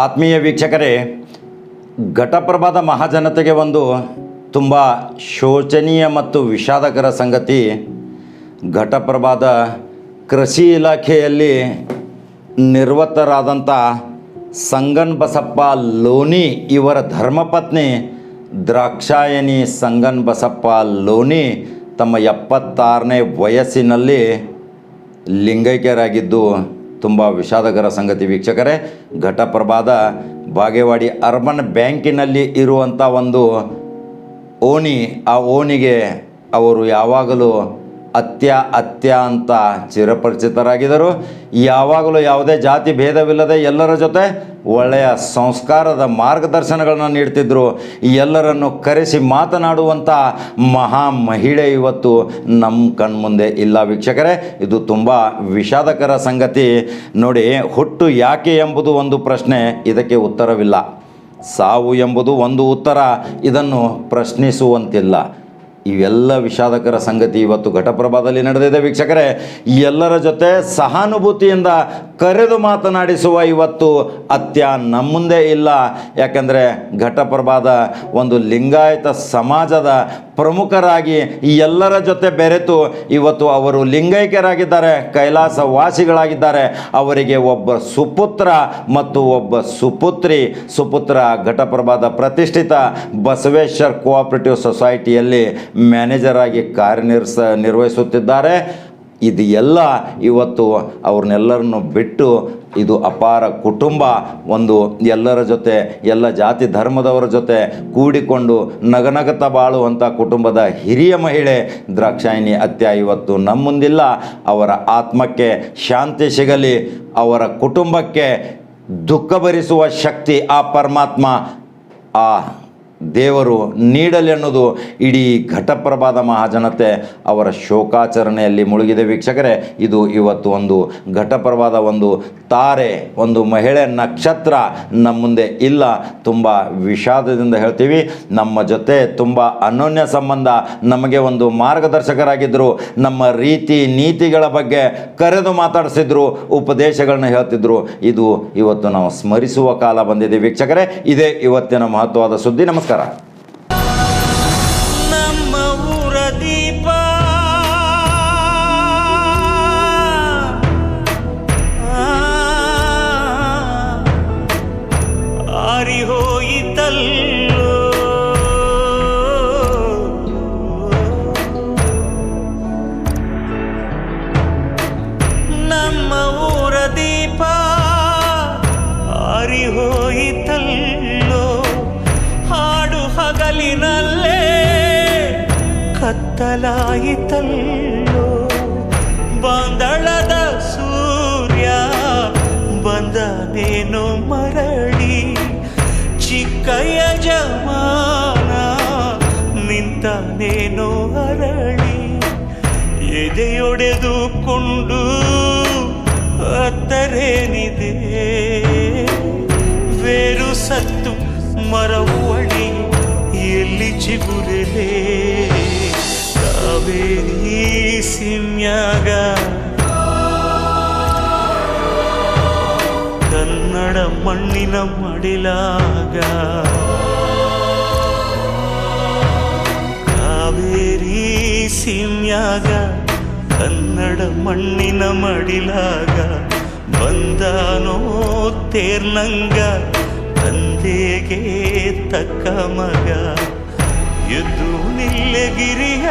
ಆತ್ಮೀಯ ವೀಕ್ಷಕರೇ, ಘಟಪ್ರಭಾದ ಮಹಾಜನತೆಗೆ ಒಂದು ತುಂಬ ಶೋಚನೀಯ ಮತ್ತು ವಿಷಾದಕರ ಸಂಗತಿ. ಘಟಪ್ರಭಾದ ಕೃಷಿ ಇಲಾಖೆಯಲ್ಲಿ ನಿವೃತ್ತರಾದಂಥ ಸಂಗನ್ ಬಸಪ್ಪ ಲೋನಿ ಇವರ ಧರ್ಮಪತ್ನಿ ದ್ರಾಕ್ಷಾಯಣಿ ಸಂಗನ್ ಬಸಪ್ಪ ಲೋನಿ ತಮ್ಮ 76ನೇ ವಯಸ್ಸಿನಲ್ಲಿ ಲಿಂಗೈಕ್ಯರಾಗಿದ್ದು ತುಂಬ ವಿಷಾದಕರ ಸಂಗತಿ ವೀಕ್ಷಕರೇ. ಘಟಪ್ರಭಾದ ಬಾಗೇವಾಡಿ ಅರ್ಬನ್ ಬ್ಯಾಂಕಿನಲ್ಲಿ ಇರುವಂಥ ಒಂದು ಓಣಿ, ಆ ಓಣಿಗೆ ಅವರು ಯಾವಾಗಲೂ ಅತ್ಯ ಅಂತ ಚಿರಪರಿಚಿತರಾಗಿದ್ದರು. ಯಾವಾಗಲೂ ಯಾವುದೇ ಜಾತಿ ಭೇದವಿಲ್ಲದೆ ಎಲ್ಲರ ಜೊತೆ ಒಳ್ಳೆಯ ಸಂಸ್ಕಾರದ ಮಾರ್ಗದರ್ಶನಗಳನ್ನು ನೀಡ್ತಿದ್ದರು. ಎಲ್ಲರನ್ನು ಕರೆಸಿ ಮಾತನಾಡುವಂಥ ಮಹಾ ಮಹಿಳೆ ಇವತ್ತು ನಮ್ಮ ಕಣ್ಮುಂದೆ ಇಲ್ಲ ವೀಕ್ಷಕರೇ. ಇದು ತುಂಬ ವಿಷಾದಕರ ಸಂಗತಿ. ನೋಡಿ, ಹುಟ್ಟು ಯಾಕೆ ಎಂಬುದು ಒಂದು ಪ್ರಶ್ನೆ, ಇದಕ್ಕೆ ಉತ್ತರವಿಲ್ಲ. ಸಾವು ಎಂಬುದು ಒಂದು ಉತ್ತರ, ಇದನ್ನು ಪ್ರಶ್ನಿಸುವಂತಿಲ್ಲ. ಇವೆಲ್ಲ ವಿಷಾದಕರ ಸಂಗತಿ ಇವತ್ತು ಘಟಪ್ರಭಾದಲ್ಲಿ ನಡೆದಿದೆ ವೀಕ್ಷಕರೇ. ಎಲ್ಲರ ಜೊತೆ ಸಹಾನುಭೂತಿಯಿಂದ ಕರೆದು ಮಾತನಾಡಿಸುವ ಇವತ್ತು ಅತ್ಯ ನಮ್ಮ ಮುಂದೆ ಇಲ್ಲ. ಯಾಕಂದರೆ ಘಟಪ್ರಭಾದ ಒಂದು ಲಿಂಗಾಯತ ಸಮಾಜದ ಪ್ರಮುಖರಾಗಿ ಎಲ್ಲರ ಜೊತೆ ಬೆರೆತು ಇವತ್ತು ಅವರು ಲಿಂಗೈಕ್ಯರಾಗಿದ್ದಾರೆ, ಕೈಲಾಸವಾಸಿಗಳಾಗಿದ್ದಾರೆ. ಅವರಿಗೆ ಒಬ್ಬ ಸುಪುತ್ರ ಮತ್ತು ಒಬ್ಬ ಸುಪುತ್ರ ಘಟಪ್ರಭಾದ ಪ್ರತಿಷ್ಠಿತ ಬಸವೇಶ್ವರ್ ಕೋಆಪರೇಟಿವ್ ಸೊಸೈಟಿಯಲ್ಲಿ ಮ್ಯಾನೇಜರ್ ಆಗಿ ನಿರ್ವಹಿಸುತ್ತಿದ್ದಾರೆ. ಇದು ಎಲ್ಲ ಇವತ್ತು ಅವ್ರನ್ನೆಲ್ಲರನ್ನು ಬಿಟ್ಟು ಇದು ಅಪಾರ ಕುಟುಂಬ ಒಂದು ಎಲ್ಲರ ಜೊತೆ ಎಲ್ಲ ಜಾತಿ ಧರ್ಮದವರ ಜೊತೆ ಕೂಡಿಕೊಂಡು ನಗನಗತ ಬಾಳುವಂಥ ಕುಟುಂಬದ ಹಿರಿಯ ಮಹಿಳೆ ದ್ರಾಕ್ಷಾಯಿಣಿ ಅತ್ಯ ಇವತ್ತು ನಮ್ಮ ಮುಂದಿಲ್ಲ. ಅವರ ಆತ್ಮಕ್ಕೆ ಶಾಂತಿ ಸಿಗಲಿ, ಅವರ ಕುಟುಂಬಕ್ಕೆ ದುಃಖ ಭರಿಸುವ ಶಕ್ತಿ ಆ ಪರಮಾತ್ಮ, ಆ ದೇವರು ನೀಡಲಿ ಅನ್ನೋದು ಇಡೀ ಘಟಪ್ರಭಾದ ಮಹಾಜನತೆ ಅವರ ಶೋಕಾಚರಣೆಯಲ್ಲಿ ಮುಳುಗಿದೆ ವೀಕ್ಷಕರೇ. ಇದು ಇವತ್ತು ಒಂದು ಘಟಪ್ರಭಾದ ಒಂದು ತಾರೆ, ಒಂದು ಮಹಿಳೆ ನಕ್ಷತ್ರ ನಮ್ಮ ಮುಂದೆ ಇಲ್ಲ. ತುಂಬ ವಿಷಾದದಿಂದ ಹೇಳ್ತೀವಿ. ನಮ್ಮ ಜೊತೆ ತುಂಬ ಅನನ್ಯ ಸಂಬಂಧ, ನಮಗೆ ಒಂದು ಮಾರ್ಗದರ್ಶಕರಾಗಿದ್ದರು. ನಮ್ಮ ರೀತಿ ನೀತಿಗಳ ಬಗ್ಗೆ ಕರೆದು ಮಾತಾಡಿಸಿದ್ರು, ಉಪದೇಶಗಳನ್ನ ಹೇಳ್ತಿದ್ರು. ಇದು ಇವತ್ತು ನಾವು ಸ್ಮರಿಸುವ ಕಾಲ ಬಂದಿದೆ ವೀಕ್ಷಕರೇ. ಇದೇ ಇವತ್ತಿನ ಮಹತ್ವವಾದ ಸುದ್ದಿ. ನಮಸ್ಕಾರ. ನಮ್ಮ ಊರ ದೀಪ ಆರಿ ಹೋಯಿತಲ್ಲೋ, ನಮ್ಮ ಊರ ದೀಪ ಆರಿ ಹೋಯಿತಲ್ಲೋ, ಹಗಲಿನಲ್ಲೇ ಕತ್ತಲಾಯಿತಲ್ಲೋ, ಬಂದಳದ ಸೂರ್ಯ ಬಂದನೇನೋ ಮರಳಿ, ಚಿಕ್ಕಯ್ಯ ಜಮಾನ ನಿಂತನೇನೋ ಅರಳಿ, ಎದೆಯೊಡೆದುಕೊಂಡು ಅತ್ತರೇನಿದೆ, ಬೇರು ಸತ್ತು ಮರವಳಿ ಎಲ್ಲಿ ಚಿಗುರಲೇ, ಕಾವೇರಿ ಸಿಮ್ಯಾಗ ಕನ್ನಡ ಮಣ್ಣಿನ ಮಡಿಲಾಗ, ಕಾವೇರಿ ಸಿಮ್ಯಾಗ ಕನ್ನಡ ಮಣ್ಣಿನ ಮಡಿಲಾಗ, ಬಂದಾನೋ ತೇರ್ನಂಗ ತಂದೆಗೆ ತಕ್ಕ ಮಗ, ಎದ್ದು ನಿಲ್ಲಗಿರಿಯ